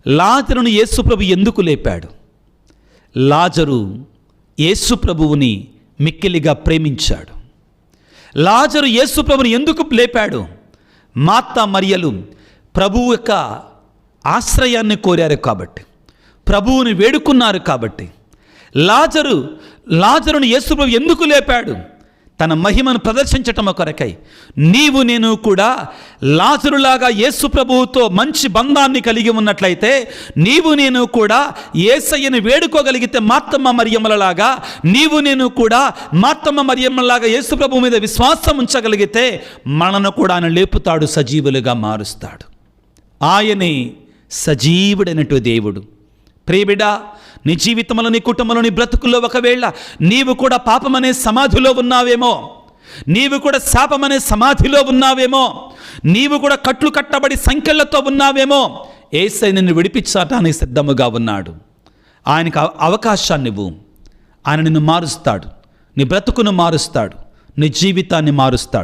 లాజరును యేసుప్రభు ఎందుకు లేపాడు? లాజరు యేసుప్రభువుని మిక్కిలిగా ప్రేమించాడు. లాజరు యేసుప్రభుని ఎందుకు లేపాడు? మార్తా మరియలు ప్రభువు యొక్క ఆశ్రయాన్ని కోరారు కాబట్టి, ప్రభువుని వేడుకున్నారు కాబట్టి. లాజరును యేసుప్రభు ఎందుకు లేపాడు? తన మహిమను ప్రదర్శించటం కొరకై. నీవు నేను కూడా లాజరులాగా యేసు ప్రభువుతో మంచి బంధాన్ని కలిగి ఉన్నట్లయితే, నీవు నేను కూడా యేసయ్యను వేడుకోగలిగితే మార్తమ్మ మరియమ్మలలాగా, నీవు నేను కూడా మార్తమ్మ మరియమ్మలాగా యేసు ప్రభువు మీద విశ్వాసం ఉంచగలిగితే మనను కూడా ఆయన లేపుతాడు, సజీవులుగా మారుస్తాడు. ఆయనే సజీవుడైనటు దేవుడు. ప్రియబిడా, నీ జీవితంలో, నీ కుటుంబంలో, నీ బ్రతుకుల్లో ఒకవేళ నీవు కూడా పాపమనే సమాధిలో ఉన్నావేమో, నీవు కూడా శాపమనే సమాధిలో ఉన్నావేమో, నీవు కూడా కట్లు కట్టబడి సంకెళ్లతో ఉన్నావేమో, యేసయ్య నిన్ను విడిపించటానికి సిద్ధముగా ఉన్నాడు. ఆయనకు అవకాశాన్ని ఇవ్వు. ఆయన నిన్ను మారుస్తాడు, నీ బ్రతుకును మారుస్తాడు, నీ జీవితాన్ని మారుస్తాడు.